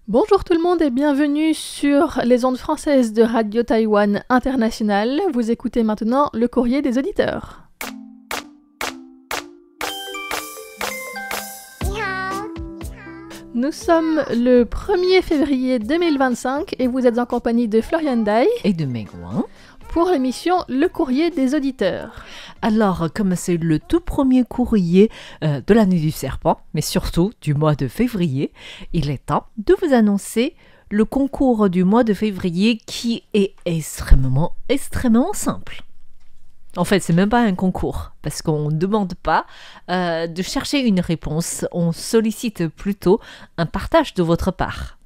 Bonjour tout le monde et bienvenue sur les ondes françaises de Radio Taïwan International. Vous écoutez maintenant le courrier des auditeurs. Nous sommes le 1er février 2025 et vous êtes en compagnie de Florian Dai et de Megouin pour l'émission Le courrier des auditeurs. Alors, comme c'est le tout premier courrier de l'année du serpent, mais surtout du mois de février, il est temps de vous annoncer le concours du mois de février qui est extrêmement simple. En fait, c'est même pas un concours, parce qu'on ne demande pas de chercher une réponse, on sollicite plutôt un partage de votre part.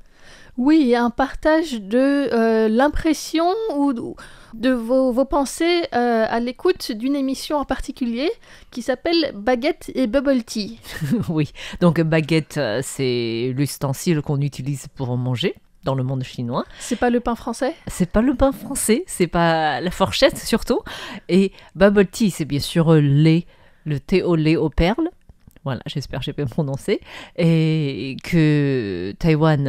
Oui, un partage de l'impression ou de vos pensées à l'écoute d'une émission en particulier qui s'appelle Baguette et Bubble Tea. Oui, donc baguette, c'est l'ustensile qu'on utilise pour manger dans le monde chinois. C'est pas le pain français ? C'est pas le pain français, c'est pas la fourchette surtout. Et bubble tea, c'est bien sûr le thé au lait aux perles. Voilà, j'espère que j'ai bien prononcé. Et que Taïwan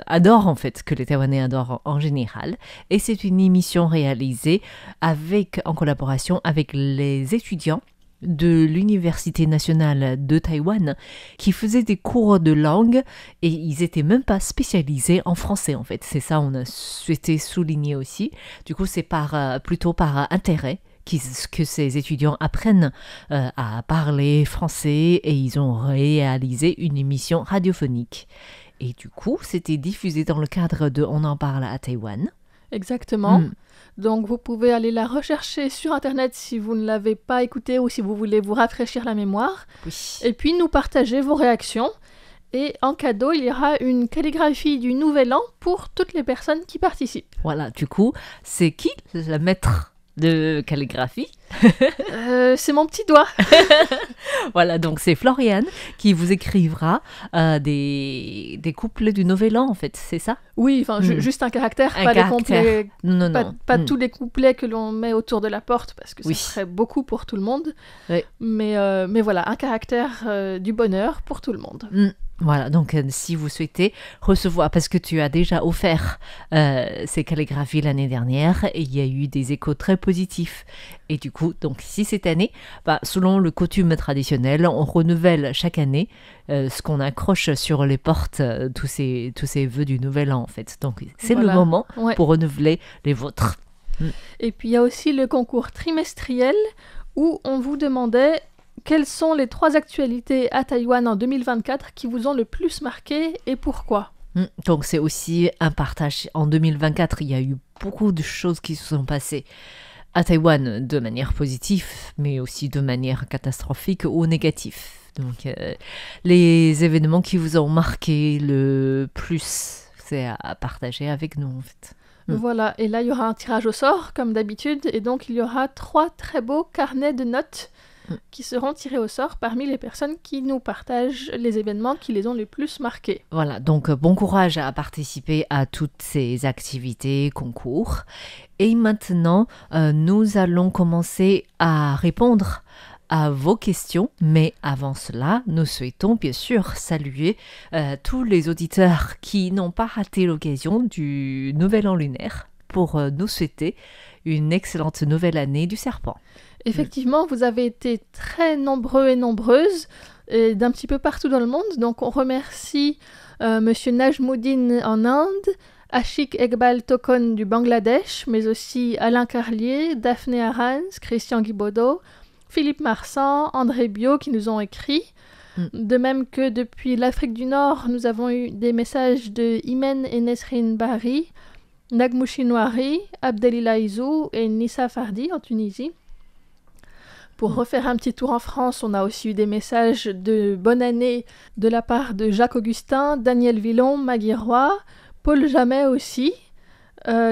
adore en fait, que les Taïwanais adorent en général. Et c'est une émission réalisée en collaboration avec les étudiants de l'Université nationale de Taïwan qui faisaient des cours de langue et ils étaient même pas spécialisés en français en fait. C'est ça, on a souhaité souligner aussi. Du coup, c'est plutôt par intérêt que ces étudiants apprennent à parler français et ils ont réalisé une émission radiophonique. Et du coup, c'était diffusé dans le cadre de On en parle à Taïwan. Exactement. Donc, vous pouvez aller la rechercher sur Internet si vous ne l'avez pas écoutée ou si vous voulez vous rafraîchir la mémoire. Oui. Et puis, nous partager vos réactions. Et en cadeau, il y aura une calligraphie du Nouvel An pour toutes les personnes qui participent. Voilà, du coup, c'est qui le maître de calligraphie? C'est mon petit doigt. Voilà, donc c'est Floriane qui vous écrivra des couplets du Nouvel An, en fait, c'est ça? Oui, enfin, juste un caractère, pas les couplets. Non. Pas tous les couplets que l'on met autour de la porte, parce que ça Oui. serait beaucoup pour tout le monde. Oui. Mais voilà, un caractère du bonheur pour tout le monde. Voilà, donc si vous souhaitez recevoir, parce que tu as déjà offert ces calligraphies l'année dernière, et il y a eu des échos très positifs. Et du coup, donc si cette année, selon le coutume traditionnel, on renouvelle chaque année ce qu'on accroche sur les portes, tous ces vœux du Nouvel An en fait. Donc c'est le moment pour renouveler les vôtres. Et puis il y a aussi le concours trimestriel où on vous demandait quelles sont les 3 actualités à Taïwan en 2024 qui vous ont le plus marqué et pourquoi ? Donc c'est aussi un partage. En 2024, il y a eu beaucoup de choses qui se sont passées à Taïwan de manière positive, mais aussi de manière catastrophique ou négative. Donc les événements qui vous ont marqué le plus, c'est à partager avec nous en fait. Voilà, et là il y aura un tirage au sort comme d'habitude, et donc il y aura 3 très beaux carnets de notes qui seront tirés au sort parmi les personnes qui nous partagent les événements qui les ont le plus marqués. Voilà, donc bon courage à participer à toutes ces activités, concours. Et maintenant, nous allons commencer à répondre à vos questions, mais avant cela, nous souhaitons bien sûr saluer tous les auditeurs qui n'ont pas raté l'occasion du Nouvel An lunaire pour nous souhaiter une excellente nouvelle année du serpent. Effectivement, vous avez été très nombreux et nombreuses, et d'un petit peu partout dans le monde. Donc, on remercie Monsieur Najmuddin en Inde, Ashik Egbal Tokon du Bangladesh, mais aussi Alain Carlier, Daphné Arans, Christian Guibaudot, Philippe Marsan, André Bio qui nous ont écrit. De même que depuis l'Afrique du Nord, nous avons eu des messages de Imen et Nesrine Bahri, Nagmouchi Noiri, Abdelila Izou et Nissa Fardi en Tunisie. Pour refaire un petit tour en France, on a aussi eu des messages de bonne année de la part de Jacques Augustin, Daniel Villon, Maggie Roy, Paul Jamet aussi,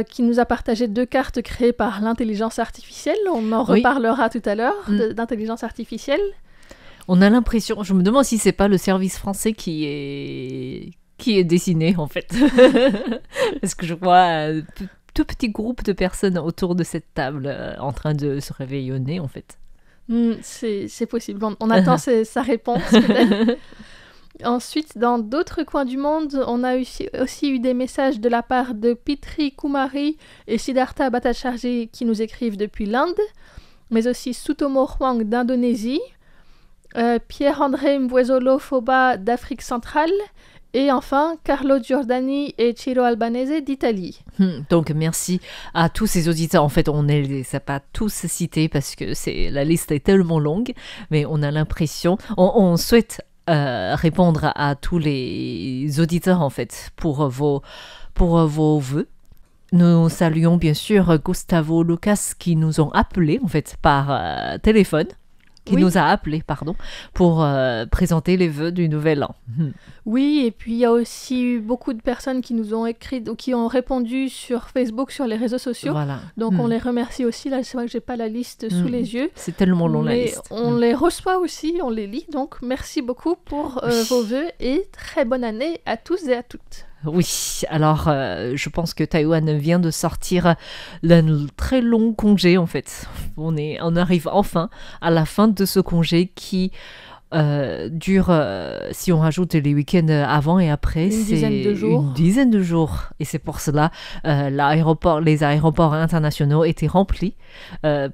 qui nous a partagé 2 cartes créées par l'intelligence artificielle. On en reparlera tout à l'heure d'intelligence artificielle. On a l'impression, je me demande si c'est pas le service français qui est dessiné en fait. Parce que je vois un tout petit groupe de personnes autour de cette table en train de se réveillonner en fait. C'est possible. On attend sa réponse peut-être. Ensuite, dans d'autres coins du monde, on a aussi eu des messages de la part de Pitri Kumari et Siddhartha Bhattacharjee qui nous écrivent depuis l'Inde, mais aussi Sutomo Hwang d'Indonésie, Pierre-André Mbuezolo Foba d'Afrique centrale, et enfin Carlo Giordani et Ciro Albanese d'Italie. Donc merci à tous ces auditeurs. En fait, on ne les a pas tous cités parce que la liste est tellement longue, mais on a l'impression, on souhaite répondre à tous les auditeurs en fait pour vos vœux. Nous saluons bien sûr Gustavo Lucas qui nous ont appelés en fait par téléphone. Nous a appelés, pour présenter les vœux du Nouvel An. Oui, et puis il y a aussi eu beaucoup de personnes qui nous ont écrit ou qui ont répondu sur Facebook, sur les réseaux sociaux. Voilà. Donc on les remercie aussi. Là, c'est vrai que j'ai pas la liste sous les yeux. C'est tellement long la liste. On les reçoit aussi, on les lit. Donc merci beaucoup pour vos vœux et très bonne année à tous et à toutes. Oui, alors je pense que Taïwan vient de sortir d'un très long congé en fait. On arrive enfin à la fin de ce congé qui dure, si on rajoute les week-ends avant et après, une dizaine de jours. Et c'est pour cela les aéroports internationaux étaient remplis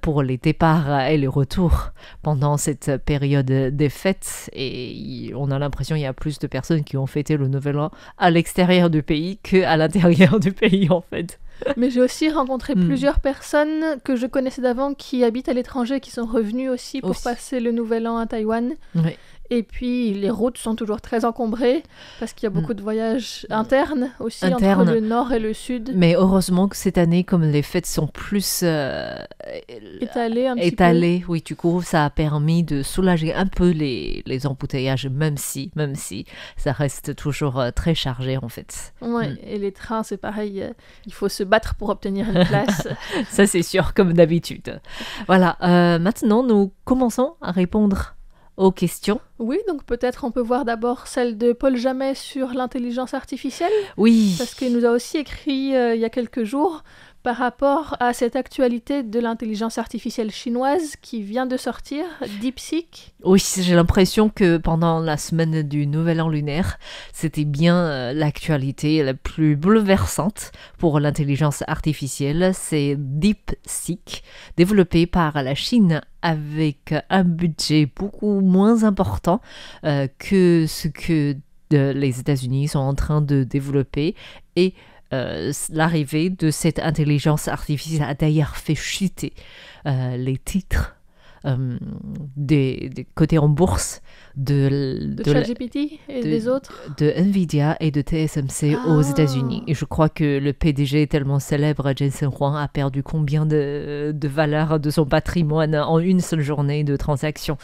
pour les départs et les retours pendant cette période des fêtes. Et on a l'impression qu'il y a plus de personnes qui ont fêté le Nouvel An à l'extérieur du pays qu'à l'intérieur du pays en fait. Mais j'ai aussi rencontré plusieurs personnes que je connaissais d'avant qui habitent à l'étranger, qui sont revenues aussi pour passer le Nouvel An à Taïwan. Oui. Et puis les routes sont toujours très encombrées parce qu'il y a beaucoup de voyages internes aussi entre le nord et le sud. Mais heureusement que cette année, comme les fêtes sont plus étalées un petit peu. Oui, du coup, ça a permis de soulager un peu les embouteillages, même si ça reste toujours très chargé en fait. Ouais, et les trains, c'est pareil, il faut se battre pour obtenir une place. Ça, c'est sûr, comme d'habitude. Voilà, maintenant, nous commençons à répondre aux questions. Oui, donc peut-être on peut voir d'abord celle de Paul Jamet sur l'intelligence artificielle. Oui. Parce qu'il nous a aussi écrit il y a quelques jours par rapport à cette actualité de l'intelligence artificielle chinoise qui vient de sortir, DeepSeek. Oui, j'ai l'impression que pendant la semaine du Nouvel An lunaire, c'était bien l'actualité la plus bouleversante pour l'intelligence artificielle. C'est DeepSeek, développé par la Chine avec un budget beaucoup moins important que ce que les États-Unis sont en train de développer. Et l'arrivée de cette intelligence artificielle a d'ailleurs fait chuter les titres des côtés en bourse de ChatGPT et des autres, de Nvidia et de TSMC aux États-Unis. Et je crois que le PDG tellement célèbre, Jensen Huang, a perdu combien de valeur de son patrimoine en une seule journée de transaction.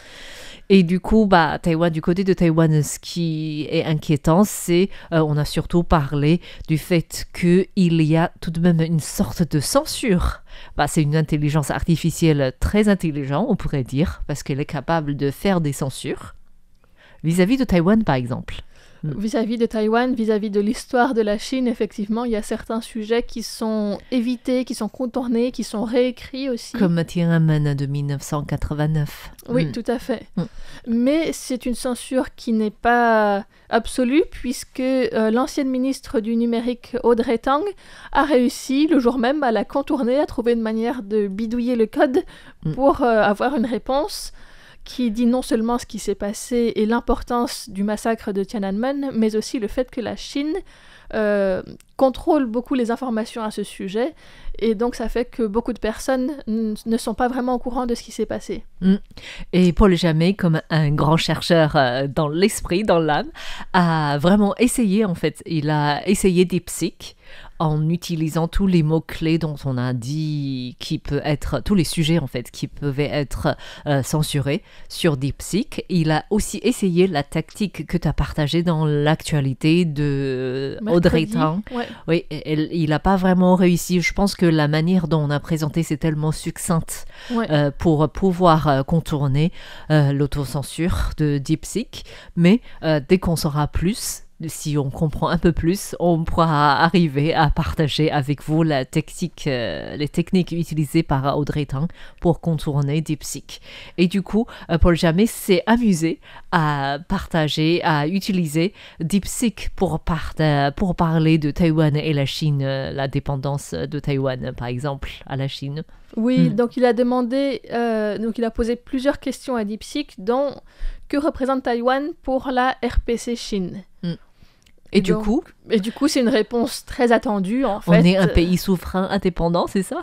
Et du coup, du côté de Taïwan, ce qui est inquiétant, c'est on a surtout parlé du fait qu'il y a tout de même une sorte de censure. C'est une intelligence artificielle très intelligente, on pourrait dire, parce qu'elle est capable de faire des censures vis-à-vis de Taïwan, par exemple. Vis-à-vis de Taïwan, vis-à-vis de l'histoire de la Chine, effectivement, il y a certains sujets qui sont évités, qui sont contournés, qui sont réécrits aussi. Comme Tiananmen de 1989. Oui, tout à fait. Mais c'est une censure qui n'est pas absolue, puisque l'ancienne ministre du numérique, Audrey Tang, a réussi, le jour même, à la contourner, à trouver une manière de bidouiller le code pour avoir une réponse qui dit non seulement ce qui s'est passé et l'importance du massacre de Tiananmen, mais aussi le fait que la Chine contrôle beaucoup les informations à ce sujet, et donc ça fait que beaucoup de personnes ne sont pas vraiment au courant de ce qui s'est passé. Et Paul Jamet, comme un grand chercheur dans l'esprit, dans l'âme, a vraiment essayé, en fait, il a essayé DeepSeek en utilisant tous les mots-clés dont on a dit tous les sujets en fait qui pouvaient être censurés sur DeepSeek. Il a aussi essayé la tactique que tu as partagée dans l'actualité de Audrey Tang. Ouais. Oui, il n'a pas vraiment réussi. Je pense que la manière dont on a présenté c'est tellement succincte pour pouvoir contourner l'autocensure de DeepSeek. Mais dès qu'on saura plus, si on comprend un peu plus, on pourra arriver à partager avec vous les techniques utilisées par Audrey Tang pour contourner DeepSeek. Et du coup, Paul Jammet s'est amusé à partager, à utiliser DeepSeek pour parler de Taïwan et la Chine, la dépendance de Taïwan, par exemple, à la Chine. Oui, donc il a posé plusieurs questions à DeepSeek, dont que représente Taïwan pour la RPC Chine. Et du coup, c'est une réponse très attendue, en fait. On est un pays souverain indépendant, c'est ça?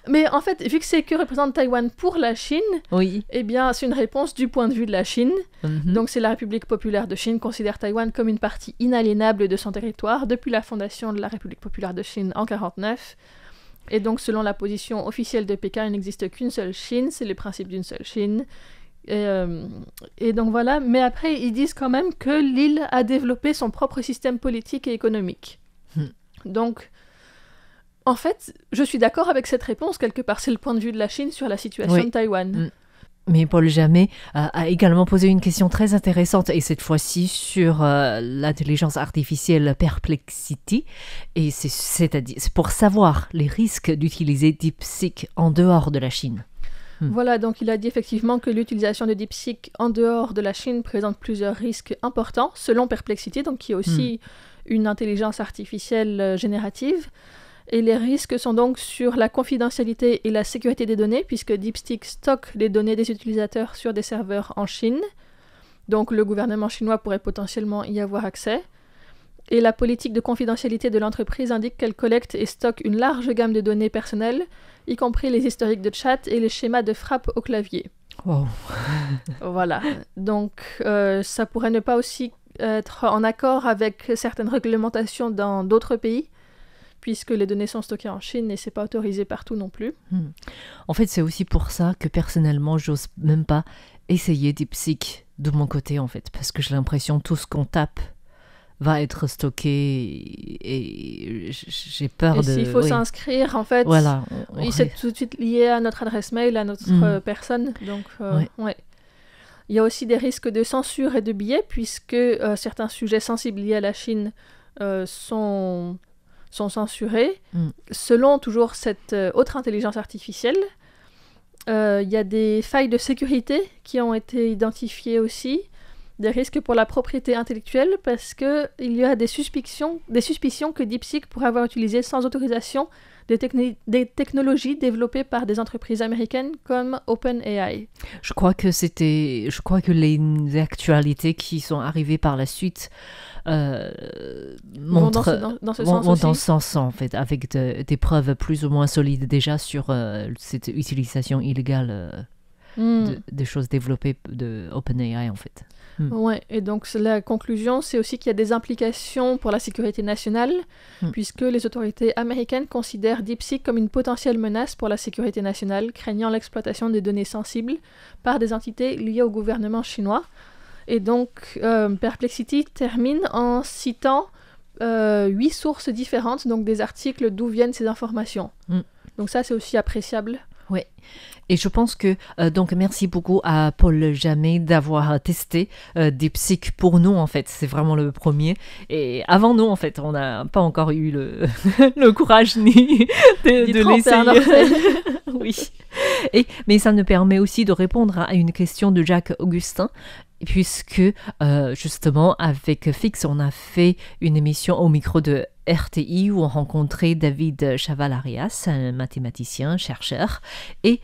Mais en fait, vu que c'est que représente Taïwan pour la Chine, oui. Eh bien, c'est une réponse du point de vue de la Chine. Donc, c'est la République populaire de Chine considère Taïwan comme une partie inaliénable de son territoire depuis la fondation de la République populaire de Chine en 1949. Et donc, selon la position officielle de Pékin, il n'existe qu'une seule Chine, c'est le principe d'une seule Chine. Et donc voilà, mais après, ils disent quand même que l'île a développé son propre système politique et économique. Donc, en fait, je suis d'accord avec cette réponse, quelque part, c'est le point de vue de la Chine sur la situation de Taïwan. Mais Paul Jammet a également posé une question très intéressante, et cette fois-ci sur l'intelligence artificielle Perplexity, et c'est pour savoir les risques d'utiliser DeepSeek en dehors de la Chine. Voilà, donc il a dit effectivement que l'utilisation de DeepSeek en dehors de la Chine présente plusieurs risques importants, selon Perplexity, donc qui est aussi une intelligence artificielle générative. Et les risques sont donc sur la confidentialité et la sécurité des données, puisque DeepSeek stocke les données des utilisateurs sur des serveurs en Chine. Donc le gouvernement chinois pourrait potentiellement y avoir accès. Et la politique de confidentialité de l'entreprise indique qu'elle collecte et stocke une large gamme de données personnelles, y compris les historiques de chat et les schémas de frappe au clavier. Wow. Voilà. Donc ça pourrait ne pas aussi être en accord avec certaines réglementations dans d'autres pays, puisque les données sont stockées en Chine et c'est pas autorisé partout non plus. En fait, c'est aussi pour ça que personnellement, j'ose même pas essayer DeepSeek de mon côté, en fait, parce que j'ai l'impression que tout ce qu'on tape va être stocké et j'ai peur de... s'il faut s'inscrire, en fait, voilà, c'est tout de suite lié à notre adresse mail, à notre personne. Donc, Il y a aussi des risques de censure et de biais, puisque certains sujets sensibles liés à la Chine sont censurés. Selon toujours cette autre intelligence artificielle, il y a des failles de sécurité qui ont été identifiées aussi, des risques pour la propriété intellectuelle, parce qu'il y a des suspicions que DeepSeek pourrait avoir utilisé sans autorisation des technologies développées par des entreprises américaines comme OpenAI. Je crois que les actualités qui sont arrivées par la suite montrent dans ce sens aussi. Dans ce sens, en fait, avec des preuves plus ou moins solides déjà sur cette utilisation illégale des choses développées de OpenAI, en fait. Ouais, et donc la conclusion, c'est aussi qu'il y a des implications pour la sécurité nationale, puisque les autorités américaines considèrent DeepSeek comme une potentielle menace pour la sécurité nationale, craignant l'exploitation des données sensibles par des entités liées au gouvernement chinois. Et donc, Perplexity termine en citant 8 sources différentes, donc des articles d'où viennent ces informations. Donc ça, c'est aussi appréciable. Oui. Et je pense que, donc merci beaucoup à Paul Jammet d'avoir testé DeepSeek pour nous, en fait. C'est vraiment le premier. Et avant nous, en fait, on n'a pas encore eu le courage ni de l'essayer. Oui. Mais ça nous permet aussi de répondre à une question de Jacques Augustin, puisque justement avec Fix, on a fait une émission au micro de RTI où on rencontrait David Chaval-Arias, un mathématicien, chercheur, et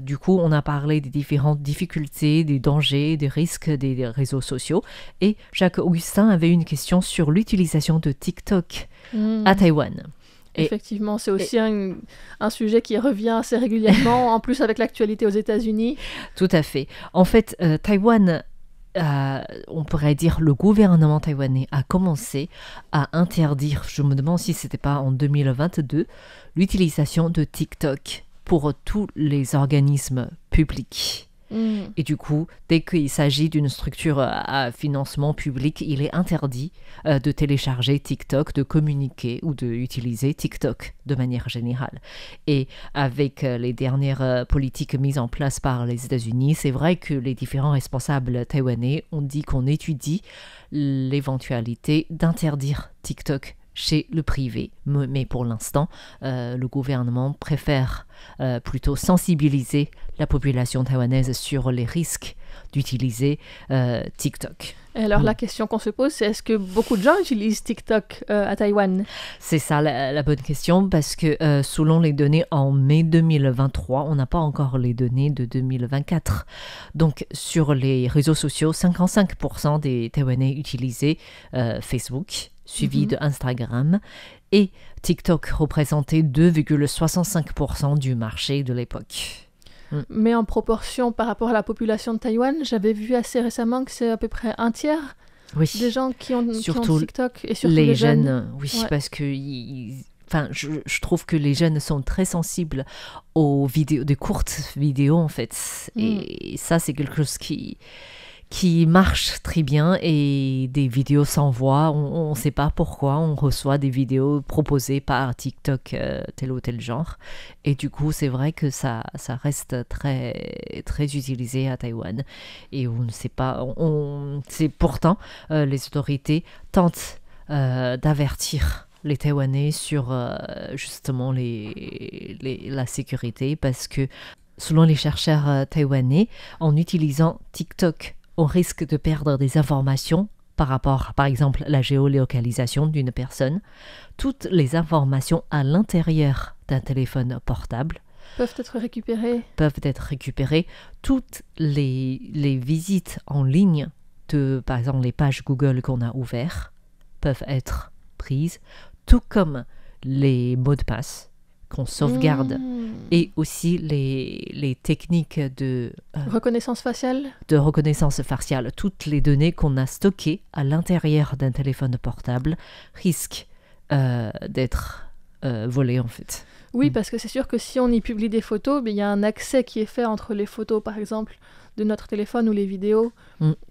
du coup on a parlé des différentes difficultés, des dangers, des risques des réseaux sociaux, et Jacques Augustin avait une question sur l'utilisation de TikTok à Taïwan. Effectivement, c'est aussi un sujet qui revient assez régulièrement, en plus avec l'actualité aux États-Unis. Tout à fait. En fait, Taïwan, on pourrait dire le gouvernement taïwanais a commencé à interdire, je me demande si c'était pas en 2022, l'utilisation de TikTok pour tous les organismes publics. Et du coup, dès qu'il s'agit d'une structure à financement public, il est interdit de télécharger TikTok, de communiquer ou d'utiliser TikTok de manière générale. Et avec les dernières politiques mises en place par les États-Unis, c'est vrai que les différents responsables taïwanais ont dit qu'on étudie l'éventualité d'interdire TikTok chez le privé. Mais pour l'instant, le gouvernement préfère plutôt sensibiliser la population taïwanaise sur les risques d'utiliser TikTok. Et alors la question qu'on se pose, c'est est-ce que beaucoup de gens utilisent TikTok à Taïwan? C'est ça la bonne question, parce que selon les données en mai 2023, on n'a pas encore les données de 2024. Donc sur les réseaux sociaux, 55% des Taïwanais utilisaient Facebook, suivi de Instagram, et TikTok représentait 2,65% du marché de l'époque. Mais en proportion par rapport à la population de Taïwan, j'avais vu assez récemment que c'est à peu près un tiers des gens qui ont TikTok, et surtout les jeunes. Oui, parce que je trouve que les jeunes sont très sensibles aux vidéos, des courtes vidéos en fait. Et ça, c'est quelque chose qui marche très bien, et des vidéos sans voix, on ne sait pas pourquoi, on reçoit des vidéos proposées par TikTok, tel ou tel genre, et du coup c'est vrai que ça reste très, très utilisé à Taïwan, et on ne sait pas, c'est pourtant les autorités tentent d'avertir les Taïwanais sur justement la sécurité, parce que selon les chercheurs taïwanais, en utilisant TikTok, on risque de perdre des informations par rapport, par exemple, à la géolocalisation d'une personne. Toutes les informations à l'intérieur d'un téléphone portable peuvent être récupérées. Toutes les visites en ligne de, par exemple, les pages Google qu'on a ouvertes peuvent être prises, tout comme les mots de passe qu'on sauvegarde, et aussi les techniques de reconnaissance faciale. Toutes les données qu'on a stockées à l'intérieur d'un téléphone portable risquent d'être volées en fait. Oui, parce que c'est sûr que si on y publie des photos, il y a un accès qui est fait entre les photos, par exemple, de notre téléphone ou les vidéos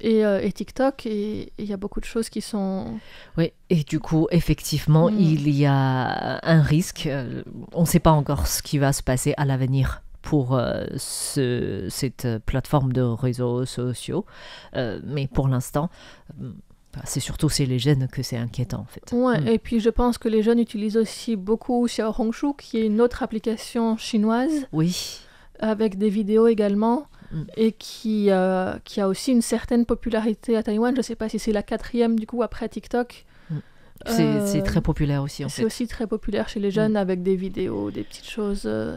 et TikTok, et il y a beaucoup de choses qui sont... Oui, et du coup, effectivement, il y a un risque. On ne sait pas encore ce qui va se passer à l'avenir pour cette plateforme de réseaux sociaux, mais pour l'instant... c'est surtout chez les jeunes que c'est inquiétant en fait. Ouais, et puis je pense que les jeunes utilisent aussi beaucoup Xiaohongshu, qui est une autre application chinoise. Oui. Avec des vidéos également, et qui a aussi une certaine popularité à Taïwan. Je ne sais pas si c'est la 4e du coup après TikTok. C'est très populaire aussi en fait. C'est aussi très populaire chez les jeunes, avec des vidéos, des petites choses que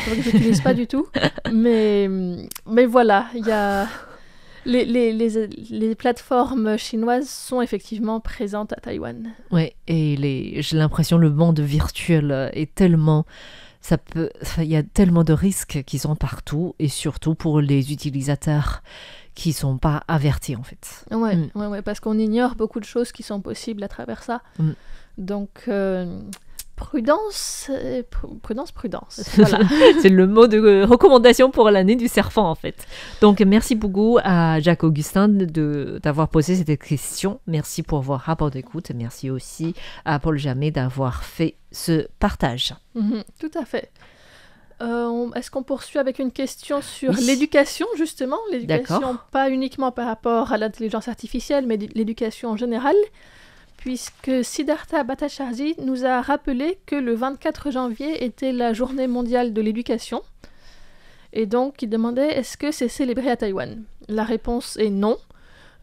je n'utilise pas du tout. Mais voilà, il y a... Les plateformes chinoises sont effectivement présentes à Taïwan. Oui, et j'ai l'impression que le monde virtuel est tellement... il y a tellement de risques qui sont partout, et surtout pour les utilisateurs qui ne sont pas avertis en fait. Ouais, parce qu'on ignore beaucoup de choses qui sont possibles à travers ça. Donc... Prudence. Voilà. C'est le mot de recommandation pour l'année du serpent en fait. Donc merci beaucoup à Jacques Augustin d'avoir posé cette question. Merci pour vos rapports d'écoute. Merci aussi à Paul Jamet d'avoir fait ce partage. Tout à fait. Est-ce qu'on poursuit avec une question sur l'éducation justement? L'éducation, pas uniquement par rapport à l'intelligence artificielle, mais l'éducation en général, puisque Siddhartha Bhattacharjee nous a rappelé que le 24 janvier était la journée mondiale de l'éducation. Et donc, il demandait est-ce que c'est célébré à Taïwan? La réponse est non.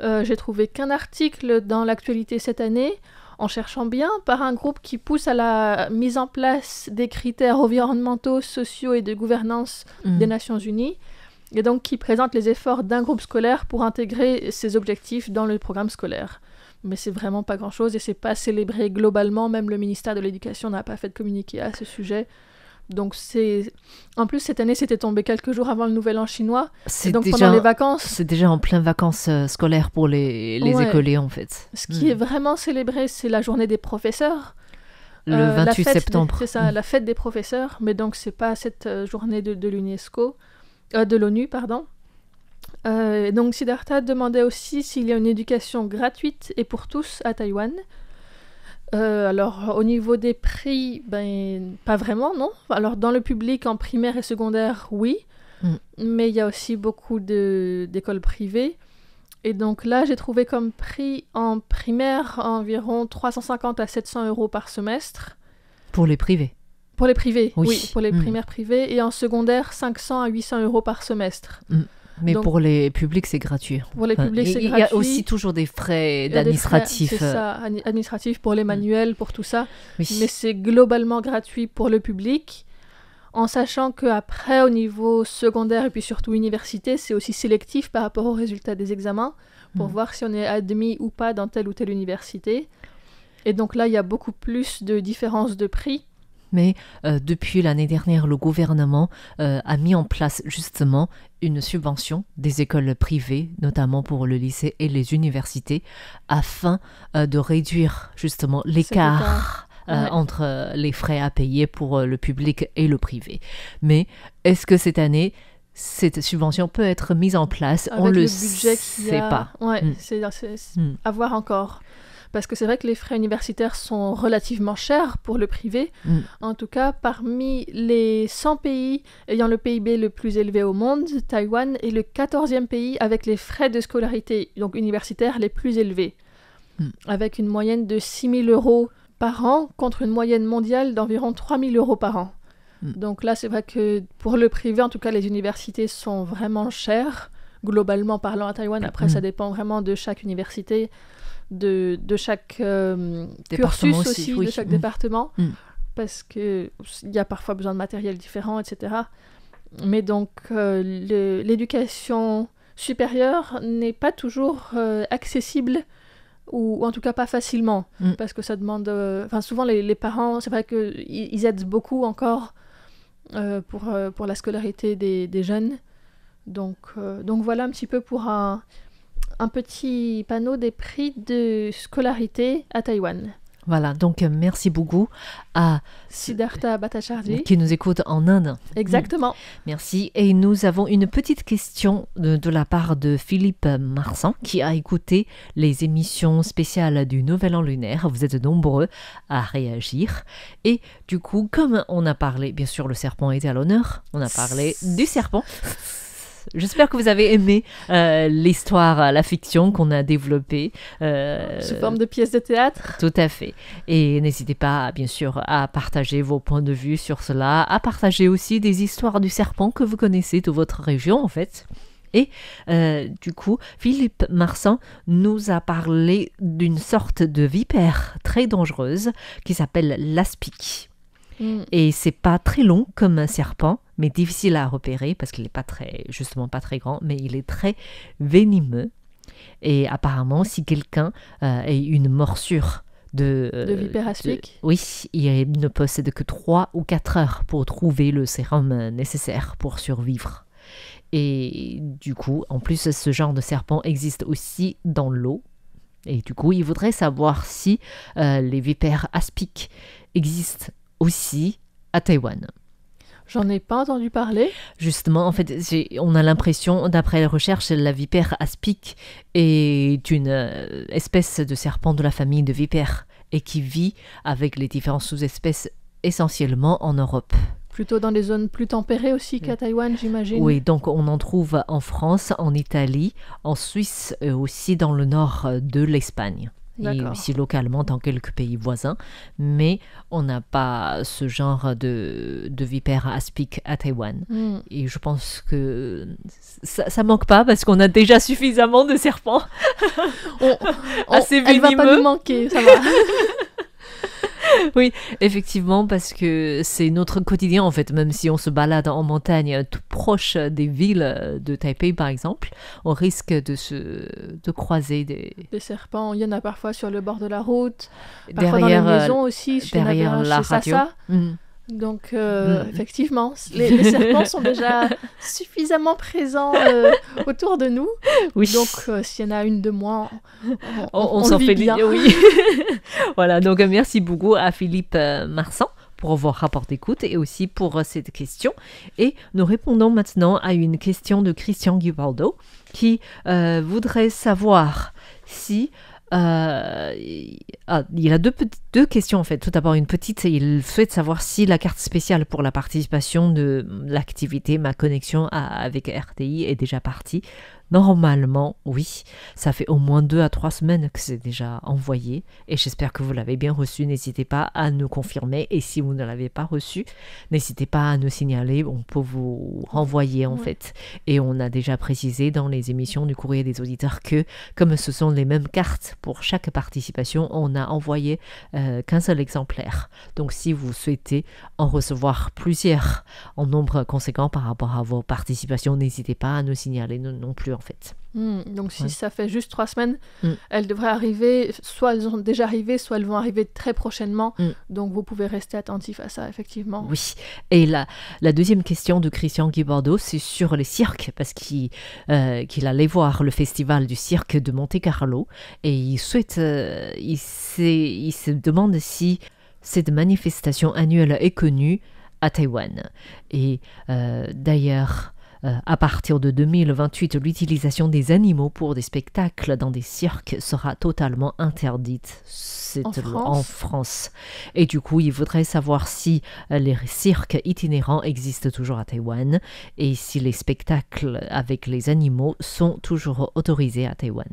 J'ai trouvé qu'un article dans l'actualité cette année, en cherchant bien, par un groupe qui pousse à la mise en place des critères environnementaux, sociaux et de gouvernance des Nations Unies, et donc qui présente les efforts d'un groupe scolaire pour intégrer ces objectifs dans le programme scolaire. Mais c'est vraiment pas grand-chose et c'est pas célébré globalement. Même le ministère de l'Éducation n'a pas fait de communiqué à ce sujet. Donc en plus, cette année, c'était tombé quelques jours avant le Nouvel An chinois. Et donc pendant les vacances... C'est déjà en plein vacances scolaires pour les écoliers en fait. Ce qui est vraiment célébré, c'est la journée des professeurs. Le 28 septembre. C'est ça, la fête des professeurs. Mais donc c'est pas cette journée de l'UNESCO, de l'ONU, pardon. Donc Siddhartha demandait aussi s'il y a une éducation gratuite et pour tous à Taïwan. Alors au niveau des prix, pas vraiment, non. Alors dans le public, en primaire et secondaire, oui. Mais il y a aussi beaucoup d'écoles privées. Et donc là, j'ai trouvé comme prix en primaire environ 350 à 700 euros par semestre. Pour les privés. Pour les privés, Oui. oui, pour les primaires privées. Et en secondaire, 500 à 800 euros par semestre. Mais Donc, pour les publics, c'est gratuit. Pour les publics, c'est gratuit. Il y a aussi toujours des frais administratifs. C'est ça, administratifs pour les manuels, pour tout ça. Oui. Mais c'est globalement gratuit pour le public. En sachant qu'après, au niveau secondaire et puis surtout université, c'est aussi sélectif par rapport aux résultats des examens pour voir si on est admis ou pas dans telle ou telle université. Et donc là, il y a beaucoup plus de différences de prix. Mais depuis l'année dernière, le gouvernement a mis en place justement une subvention des écoles privées, notamment pour le lycée et les universités, afin de réduire justement l'écart. Entre les frais à payer pour le public et le privé. Mais est-ce que cette année, cette subvention peut être mise en place? Avec on le budget sait pas. Ouais, c'est à voir encore. Parce que c'est vrai que les frais universitaires sont relativement chers pour le privé. En tout cas, parmi les 100 pays ayant le PIB le plus élevé au monde, Taïwan est le 14e pays avec les frais de scolarité, donc universitaires, les plus élevés. Avec une moyenne de 6 000 euros par an, contre une moyenne mondiale d'environ 3 000 euros par an. Donc là, c'est vrai que pour le privé, en tout cas, les universités sont vraiment chères, globalement parlant à Taïwan. Après, ça dépend vraiment de chaque université, de chaque cursus aussi, oui. de chaque département, parce qu'il y a parfois besoin de matériel différent, etc. Mais donc, l'éducation supérieure n'est pas toujours accessible, ou en tout cas pas facilement, parce que ça demande... souvent, les parents, c'est vrai qu'ils aident beaucoup encore pour la scolarité des jeunes. Donc voilà un petit peu pour un petit panneau des prix de scolarité à Taïwan. Voilà, donc merci beaucoup à Siddhartha Bhattacharjee qui nous écoute en Inde. Exactement. Merci. Et nous avons une petite question de la part de Philippe Marsan qui a écouté les émissions spéciales du Nouvel An lunaire. Vous êtes nombreux à réagir. Et du coup, comme on a parlé, bien sûr, le serpent était à l'honneur, on a parlé du serpent. J'espère que vous avez aimé l'histoire, la fiction qu'on a développée. Sous forme de pièce de théâtre. Tout à fait. Et n'hésitez pas, bien sûr, à partager vos points de vue sur cela, à partager aussi des histoires du serpent que vous connaissez de votre région, en fait. Et du coup, Philippe Marsan nous a parlé d'une sorte de vipère très dangereuse qui s'appelle l'aspic. Et c'est pas très long comme un serpent, mais difficile à repérer parce qu'il n'est pas très grand, mais il est très venimeux. Et apparemment, si quelqu'un a une morsure de vipère aspic, oui, il ne possède que 3 ou 4 heures pour trouver le sérum nécessaire pour survivre. Et du coup, en plus, ce genre de serpent existe aussi dans l'eau. Et du coup, il voudrait savoir si les vipères aspic existent aussi à Taïwan. J'en ai pas entendu parler. Justement, en fait, on a l'impression, d'après les recherches, la vipère aspic est une espèce de serpent de la famille de vipères et qui vit avec les différentes sous-espèces essentiellement en Europe. Plutôt dans des zones plus tempérées aussi qu'à Taïwan, j'imagine. Oui, donc on en trouve en France, en Italie, en Suisse, aussi dans le nord de l'Espagne. Et aussi localement dans quelques pays voisins, mais on n'a pas ce genre de vipère aspic à Taïwan. Et je pense que ça manque pas parce qu'on a déjà suffisamment de serpents assez venimeux. Elle va pas nous manquer, ça va. Oui, effectivement, parce que c'est notre quotidien en fait, même si on se balade en montagne tout proche des villes de Taipei par exemple, on risque de croiser des serpents. Il y en a parfois sur le bord de la route, parfois derrière, dans les maisons aussi, derrière la radio. Donc effectivement, les serpents sont déjà suffisamment présents autour de nous. Oui. Donc s'il y en a une de moins, on s'en fait bien. Oui. Voilà, donc merci beaucoup à Philippe Marsan pour vos rapports d'écoute et aussi pour cette question. Et nous répondons maintenant à une question de Christian Guibaldo qui voudrait savoir si... il a deux questions en fait. Tout d'abord une petite, il souhaite savoir si la carte spéciale pour la participation de l'activité Ma Connexion avec RTI est déjà partie. Normalement, oui. Ça fait au moins 2 à 3 semaines que c'est déjà envoyé et j'espère que vous l'avez bien reçu. N'hésitez pas à nous confirmer et si vous ne l'avez pas reçu, n'hésitez pas à nous signaler. On peut vous renvoyer en fait. Et on a déjà précisé dans les émissions du Courrier des auditeurs que comme ce sont les mêmes cartes pour chaque participation, on a envoyé qu'un seul exemplaire. Donc si vous souhaitez en recevoir plusieurs en nombre conséquent par rapport à vos participations, n'hésitez pas à nous signaler non plus en fait. Donc si ça fait juste 3 semaines, elles devraient arriver, soit elles ont déjà arrivé, soit elles vont arriver très prochainement. Donc vous pouvez rester attentif à ça, effectivement. Oui, et la deuxième question de Christian Guibaldo, c'est sur les cirques, parce qu'il allait voir le festival du cirque de Monte-Carlo, et il se demande si cette manifestation annuelle est connue à Taïwan. Et d'ailleurs... à partir de 2028, l'utilisation des animaux pour des spectacles dans des cirques sera totalement interdite en France. Et du coup, il voudrait savoir si les cirques itinérants existent toujours à Taïwan et si les spectacles avec les animaux sont toujours autorisés à Taïwan.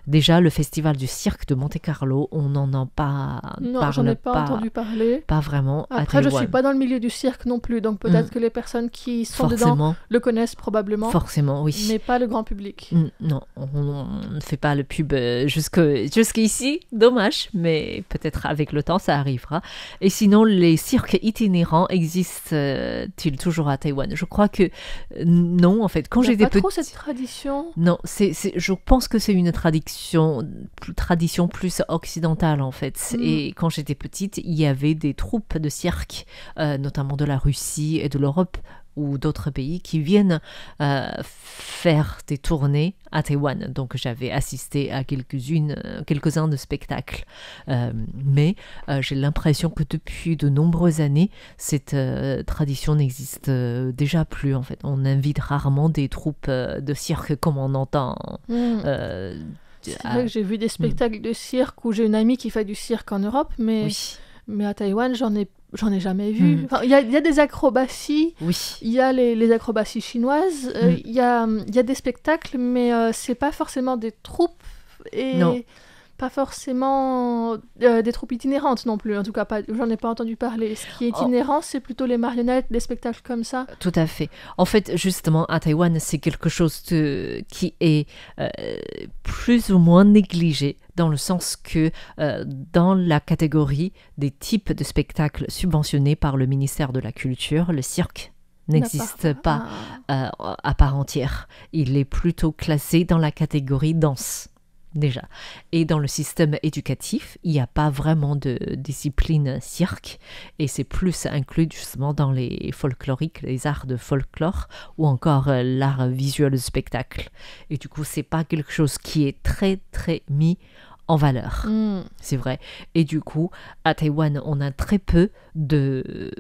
Déjà, le festival du cirque de Monte-Carlo, on n'en a pas Non, j'en ai pas entendu parler. Pas vraiment à Après, Taïwan. je suis pas dans le milieu du cirque non plus, donc peut-être que les personnes qui sont dedans le connaissent probablement. Forcément, oui. Mais pas le grand public. Non, on ne fait pas le pub jusqu'ici, dommage, mais peut-être avec le temps ça arrivera. Et sinon, les cirques itinérants existent-ils toujours à Taïwan? Je crois que non, en fait. Quand j'étais petite... pas trop cette tradition. Non, je pense que c'est une tradition plus occidentale, en fait. Et quand j'étais petite, il y avait des troupes de cirque, notamment de la Russie et de l'Europe, ou d'autres pays qui viennent faire des tournées à Taïwan. Donc j'avais assisté à quelques-uns de spectacles. Mais j'ai l'impression que depuis de nombreuses années, cette tradition n'existe déjà plus en fait. On invite rarement des troupes de cirque comme on entend. C'est vrai que j'ai vu des spectacles de cirque où j'ai une amie qui fait du cirque en Europe, mais à Taïwan, j'en ai jamais vu. Enfin, il y a des acrobaties. Oui. Il y a les acrobaties chinoises. Il y a des spectacles, mais c'est pas forcément des troupes et pas forcément des troupes itinérantes non plus. En tout cas, j'en ai pas entendu parler. Ce qui est itinérant, c'est plutôt les marionnettes, des spectacles comme ça. Tout à fait. En fait, justement, à Taïwan, c'est quelque chose qui est plus ou moins négligé, dans le sens que dans la catégorie des types de spectacles subventionnés par le ministère de la Culture, le cirque n'existe pas à part entière. Il est plutôt classé dans la catégorie danse. Déjà. Et dans le système éducatif, il n'y a pas vraiment de discipline cirque et c'est plus inclus justement dans les folkloriques, les arts de folklore ou encore l'art visuel de spectacle. Et du coup, c'est pas quelque chose qui est très très mis en valeur. C'est vrai. Et du coup, à Taïwan, on a très peu de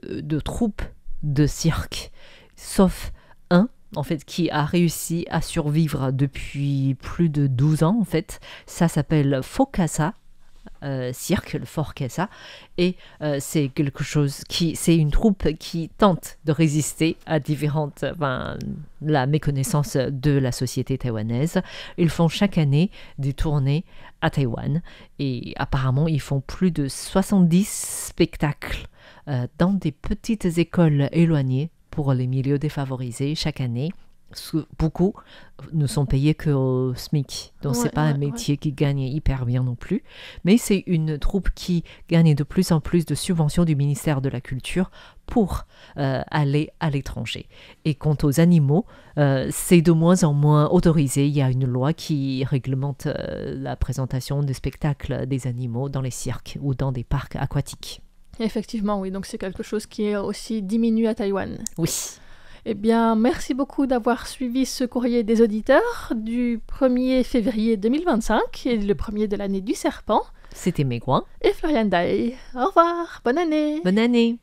troupes de cirque, sauf un en fait, qui a réussi à survivre depuis plus de 12 ans, en fait. Ça s'appelle Fokassa, cirque, le Fokassa, et c'est quelque chose c'est une troupe qui tente de résister à la méconnaissance de la société taïwanaise. Ils font chaque année des tournées à Taïwan, et apparemment, ils font plus de 70 spectacles dans des petites écoles éloignées pour les milieux défavorisés chaque année. Beaucoup ne sont payés qu'au SMIC, donc c'est pas un métier qui gagne hyper bien non plus, mais c'est une troupe qui gagne de plus en plus de subventions du ministère de la Culture pour aller à l'étranger. Et quant aux animaux, c'est de moins en moins autorisé. Il y a une loi qui réglemente la présentation de spectacles des animaux dans les cirques ou dans des parcs aquatiques. Effectivement, oui, donc c'est quelque chose qui est aussi diminué à Taïwan. Oui. Eh bien, merci beaucoup d'avoir suivi ce courrier des auditeurs du 1er février 2025 et le premier de l'année du serpent. C'était Megouin et Florian Day. Au revoir, bonne année. Bonne année.